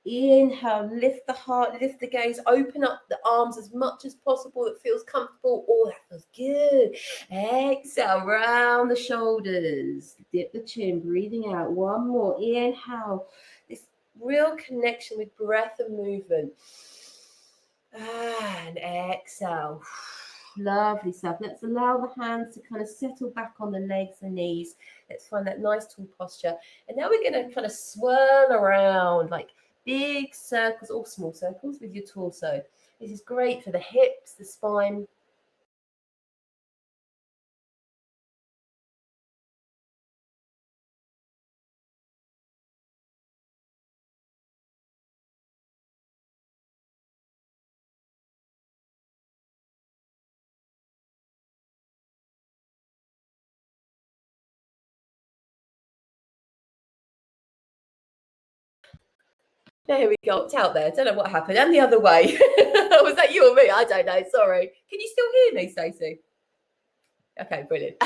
Inhale, lift the heart, lift the gaze, open up the arms as much as possible. That feels comfortable. Oh, that feels good. Exhale, round the shoulders. Dip the chin, breathing out. One more. Inhale. This real connection with breath and movement. And exhale. Lovely stuff. Let's allow the hands to kind of settle back on the legs and knees. Let's find that nice tall posture. And now we're going to kind of swirl around like big circles or small circles with your torso. This is great for the hips, the spine. There we go. It's out there. Don't know what happened. And the other way. Was that you or me? I don't know. Sorry. Can you still hear me, Stacey? Okay, brilliant.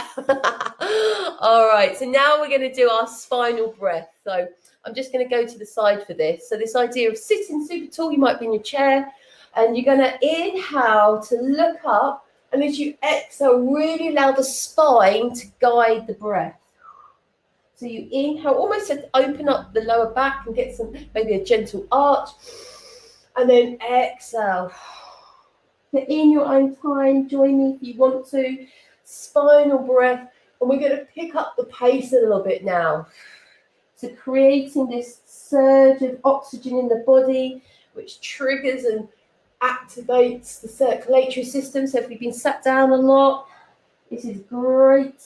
All right. So now we're going to do our spinal breath. So I'm just going to go to the side for this. So this idea of sitting super tall, you might be in your chair, and you're going to inhale to look up. And as you exhale, really allow the spine to guide the breath. So you inhale, almost to open up the lower back and get some, maybe a gentle arch. And then exhale. So in your own time, join me if you want to. Spinal breath. And we're going to pick up the pace a little bit now. So creating this surge of oxygen in the body, which triggers and activates the circulatory system. So if we've been sat down a lot, this is great.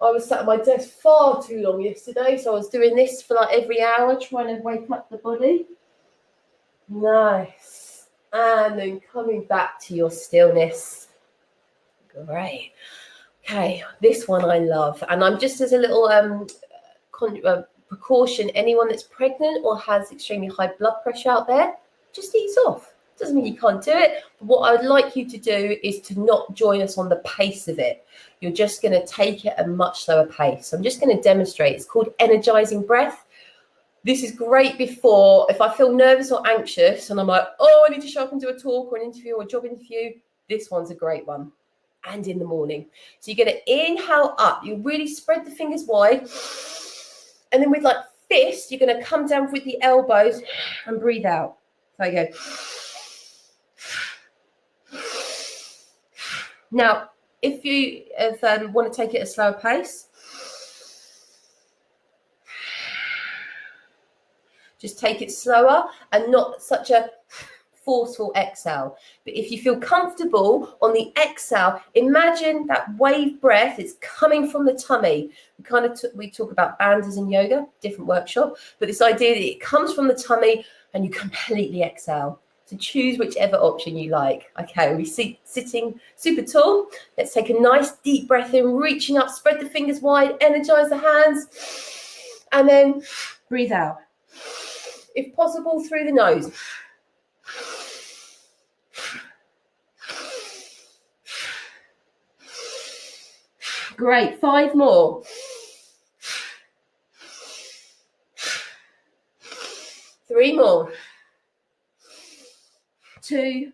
I was sat at my desk far too long yesterday, so I was doing this for like every hour, trying to wake up the body. Nice. And then coming back to your stillness. Great. Okay, this one I love. And I'm just as a little precaution, anyone that's pregnant or has extremely high blood pressure out there, just ease off. Doesn't mean you can't do it. But what I would like you to do is to not join us on the pace of it. You're just going to take it at a much slower pace. So I'm just going to demonstrate. It's called energizing breath. This is great before, if I feel nervous or anxious and I'm like, oh, I need to show up and do a talk or an interview or a job interview, this one's a great one. And in the morning. So you're going to inhale up. You really spread the fingers wide. And then with like fist, you're going to come down with the elbows and breathe out. So you go. Now, if you want to take it at a slower pace, just take it slower and not such a forceful exhale. But if you feel comfortable on the exhale, imagine that wave breath is coming from the tummy. We talk about bandhas in yoga, different workshop, but this idea that it comes from the tummy and you completely exhale. So choose whichever option you like. Okay, we sitting super tall. Let's take a nice deep breath in, reaching up, spread the fingers wide, energize the hands, and then breathe out. If possible, through the nose. Great, 5 more. 3 more. 2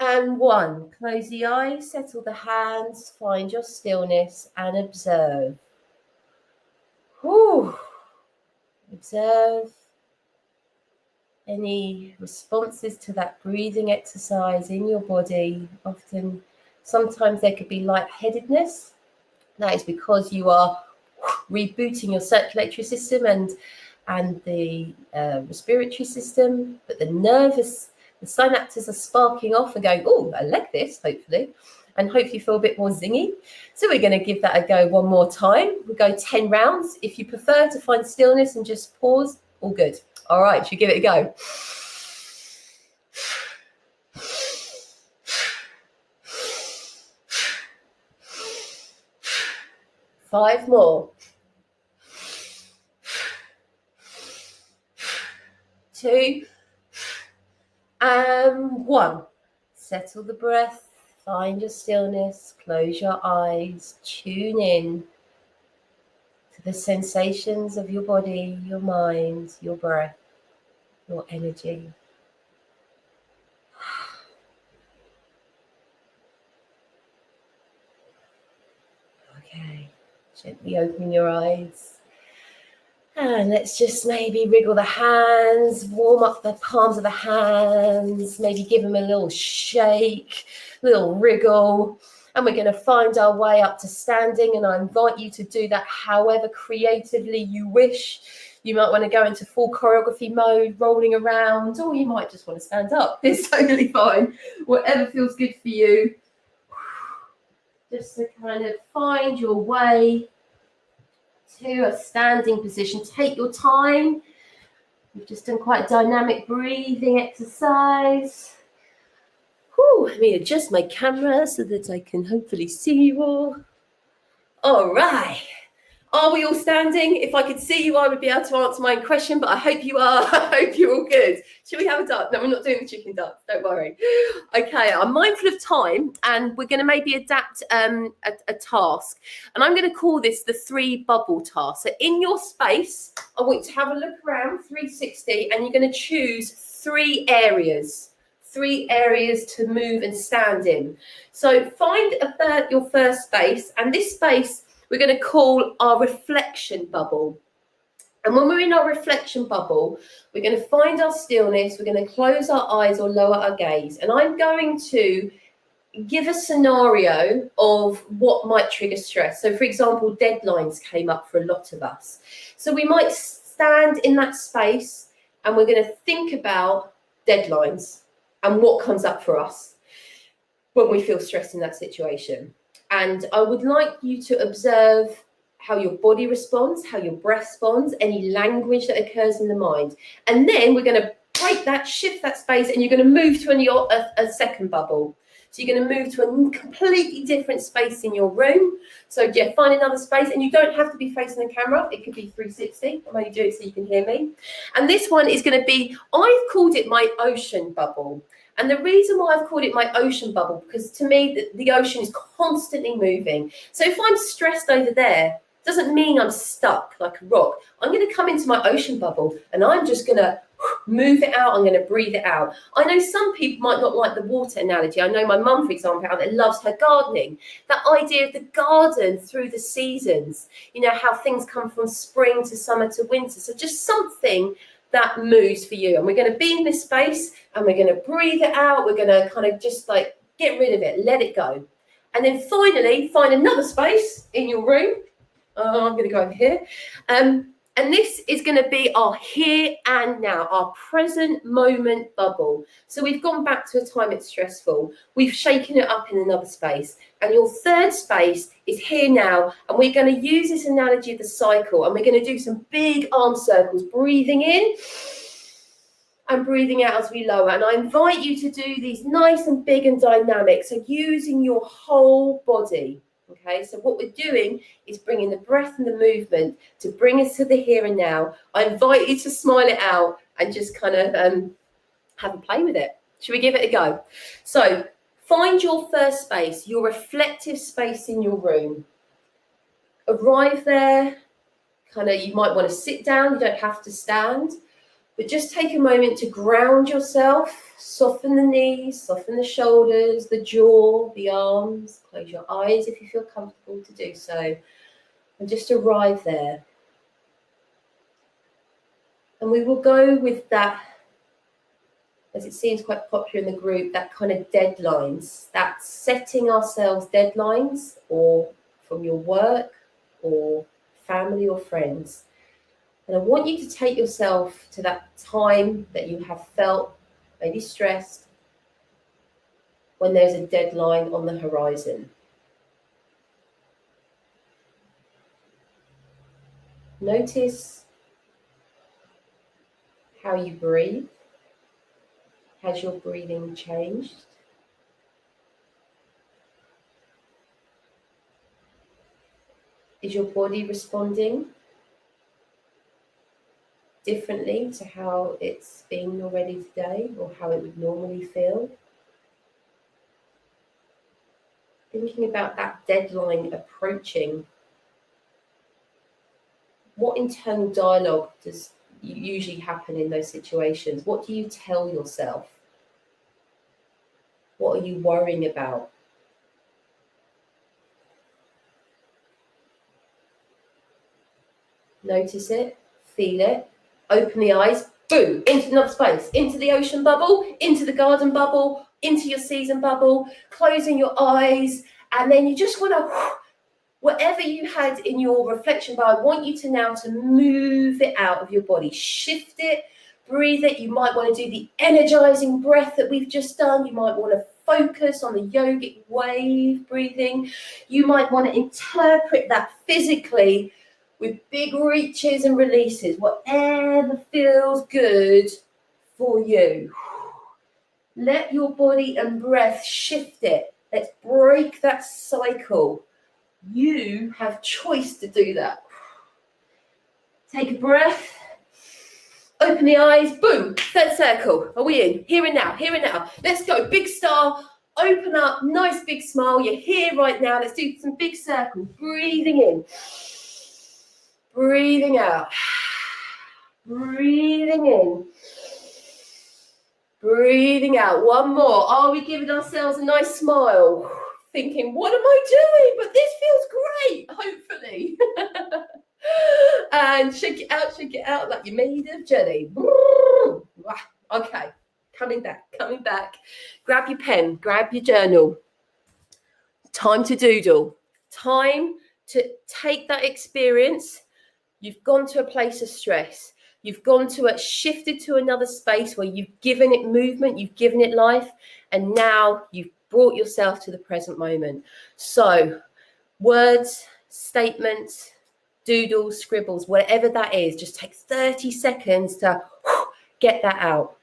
and 1. Close the eyes, settle the hands, find your stillness and observe. Whew. Observe any responses to that breathing exercise in your body. Sometimes there could be lightheadedness. That is because you are rebooting your circulatory system and the respiratory system, but the synapses are sparking off and going, oh, I like this, hopefully, and hopefully feel a bit more zingy. So we're going to give that a go one more time. We'll go 10 rounds. If you prefer to find stillness and just pause, all good. All right, should we give it a go? Five more. 2 and 1. Settle the breath, find your stillness, close your eyes, tune in to the sensations of your body, your mind, your breath, your energy. Okay, gently open your eyes. And let's just maybe wriggle the hands, warm up the palms of the hands, maybe give them a little shake, little wriggle. And we're going to find our way up to standing. And I invite you to do that however creatively you wish. You might want to go into full choreography mode, rolling around, or you might just want to stand up. It's totally fine. Whatever feels good for you. Just to kind of find your way to a standing position. Take your time. We've just done quite a dynamic breathing exercise. Let me adjust my camera so that I can hopefully see you all. All right. Are we all standing? If I could see you, I would be able to answer my own question, but I hope you are. I hope you're all good. Should we have a dance? No, we're not doing the chicken dance. Don't worry. Okay, I'm mindful of time, and we're going to maybe adapt a task. And I'm going to call this the 3 bubble task. So in your space, I want you to have a look around 360, and you're going to choose 3 areas. 3 areas to move and stand in. So find your first space, and this space we're going to call our reflection bubble. And when we're in our reflection bubble, we're going to find our stillness, we're going to close our eyes or lower our gaze. And I'm going to give a scenario of what might trigger stress. So for example, deadlines came up for a lot of us. So we might stand in that space and we're going to think about deadlines and what comes up for us when we feel stressed in that situation. And I would like you to observe how your body responds, how your breath responds, any language that occurs in the mind. And then we're going to break that, shift that space, and you're going to move to a second bubble. So you're going to move to a completely different space in your room. So yeah, find another space, and you don't have to be facing the camera. It could be 360. I'm only doing it so you can hear me. And this one is going to be, I've called it my ocean bubble. And the reason why I've called it my ocean bubble, because to me, the ocean is constantly moving. So if I'm stressed over there, doesn't mean I'm stuck like a rock. I'm going to come into my ocean bubble and I'm just going to move it out. I'm going to breathe it out. I know some people might not like the water analogy. I know my mum, for example, out there loves her gardening. That idea of the garden through the seasons, you know, how things come from spring to summer to winter. So just something that moves for you. And we're going to be in this space and we're going to breathe it out. We're going to kind of just like get rid of it, let it go. And then finally find another space in your room. I'm going to go over here. And this is going to be our here and now, our present moment bubble. So we've gone back to a time it's stressful. We've shaken it up in another space. And your third space is here now. And we're going to use this analogy of the cycle. And we're going to do some big arm circles, breathing in and breathing out as we lower. And I invite you to do these nice and big and dynamic. So using your whole body. Okay, so what we're doing is bringing the breath and the movement to bring us to the here and now. I invite you to smile it out and just kind of have a play with it. Should we give it a go? So find your first space, your reflective space in your room. Arrive there, kind of, you might want to sit down, you don't have to stand. But just take a moment to ground yourself, soften the knees, soften the shoulders, the jaw, the arms. Close your eyes if you feel comfortable to do so. And just arrive there. And we will go with that, as it seems quite popular in the group, that kind of deadlines. That's setting ourselves deadlines, or from your work or family or friends. And I want you to take yourself to that time that you have felt maybe stressed, when there's a deadline on the horizon. Notice how you breathe. Has your breathing changed? Is your body responding differently to how it's been already today, or how it would normally feel? Thinking about that deadline approaching, what internal dialogue does usually happen in those situations? What do you tell yourself? What are you worrying about? Notice it, feel it, open the eyes, boom, into another space, into the ocean bubble, into the garden bubble, into your season bubble, closing your eyes, and then you just want to, whatever you had in your reflection bar, I want you to now to move it out of your body, shift it, breathe it. You might want to do the energizing breath that we've just done. You might want to focus on the yogic wave breathing. You might want to interpret that physically with big reaches and releases, whatever feels good for you. Let your body and breath shift it. Let's break that cycle. You have choice to do that. Take a breath. Open the eyes. Boom. Third circle. Are we in? Here and now. Here and now. Let's go. Big star. Open up. Nice big smile. You're here right now. Let's do some big circles. Breathing in. Breathing out. Breathing in. Breathing out. One more. Are we giving ourselves a nice smile? Thinking, what am I doing? But this feels great, hopefully. And shake it out like you're made of jelly. Okay, coming back. Grab your pen, grab your journal. Time to doodle. Time to take that experience. You've gone to a place of stress. You've gone to shifted to another space where you've given it movement, you've given it life, and now you've brought yourself to the present moment. So words, statements, doodles, scribbles, whatever that is, just take 30 seconds to get that out.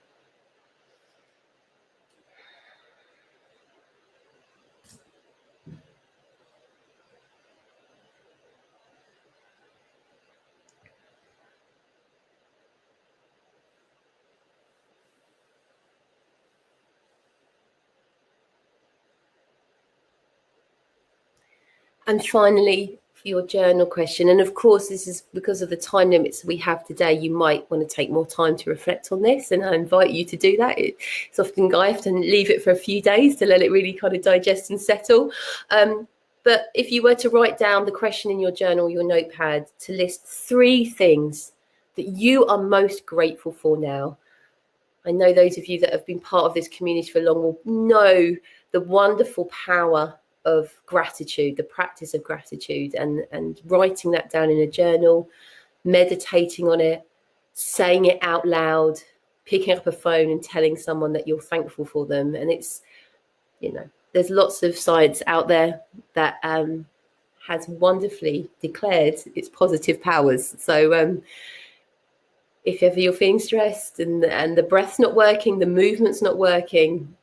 And finally, for your journal question, and of course, this is because of the time limits we have today, you might want to take more time to reflect on this, and I invite you to do that. It's often I have to leave it for a few days to let it really kind of digest and settle. But if you were to write down the question in your journal, your notepad, to list 3 things that you are most grateful for now. I know those of you that have been part of this community for long will know the wonderful power of gratitude, the practice of gratitude, and writing that down in a journal, meditating on it, saying it out loud, picking up a phone and telling someone that you're thankful for them. And it's, there's lots of science out there that has wonderfully declared its positive powers. So if ever you're feeling stressed and the breath's not working, the movement's not working,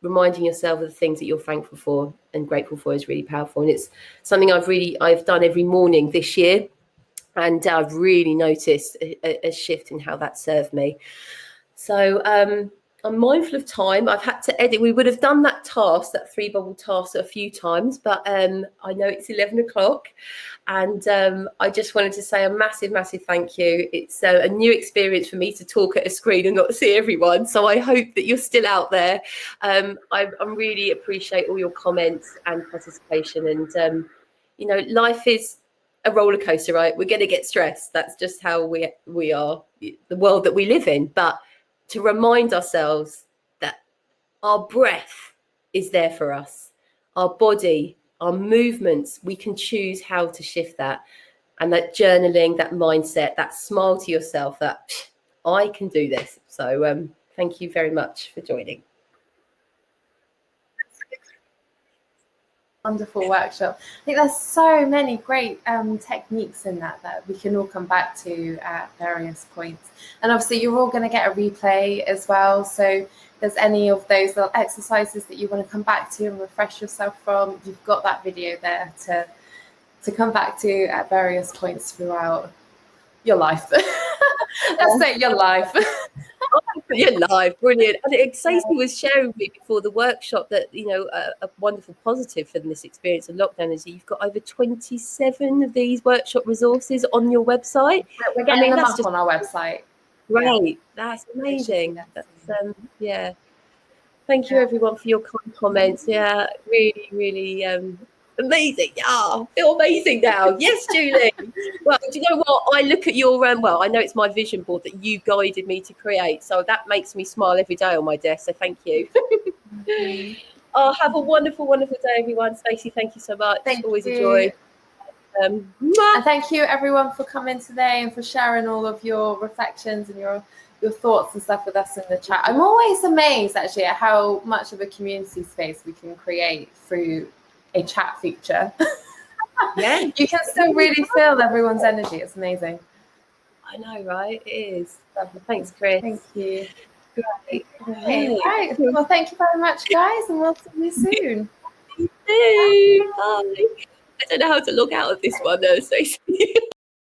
reminding yourself of the things that you're thankful for and grateful for is really powerful. And it's something I've done every morning this year, and I've really noticed a shift in how that served me. So I'm mindful of time. I've had to edit. We would have done that task, that 3 bubble task, a few times, but I know it's 11 o'clock. And I just wanted to say a massive, massive thank you. It's a new experience for me to talk at a screen and not see everyone. So I hope that you're still out there. I really appreciate all your comments and participation. And, life is a roller coaster, right? We're going to get stressed. That's just how we are, the world that we live in. But to remind ourselves that our breath is there for us, our body, our movements, we can choose how to shift that. And that journaling, that mindset, that smile to yourself, that I can do this. So thank you very much for joining. Wonderful workshop. I think there's so many great techniques in that we can all come back to at various points. And obviously you're all going to get a replay as well. So if there's any of those little exercises that you want to come back to and refresh yourself from, you've got that video there to come back to at various points throughout your life. Let's say your life. Your life, brilliant. And Stacey was sharing with me before the workshop that a wonderful positive from this experience of lockdown is that you've got over 27 of these workshop resources on your website. We're getting them up on our website. Great, that's amazing. That's thank you everyone for your kind comments. Yeah, really, really amazing. I feel amazing now. Yes, Julie. Well, do you know what? I look at your I know it's my vision board that you guided me to create, so that makes me smile every day on my desk. So thank you. Have a wonderful, wonderful day, everyone. Stacey, thank you so much. Always a joy. And thank you everyone for coming today and for sharing all of your reflections and your thoughts and stuff with us in the chat. I'm always amazed actually at how much of a community space we can create through a chat feature. Yeah, you can still really feel everyone's energy. It's amazing. I know, right? It is. Thanks, Chris. Thank you. Great. Right. Well, thank you very much, guys, and we'll see you soon. Bye. I don't know how to log out of this one, Stacey.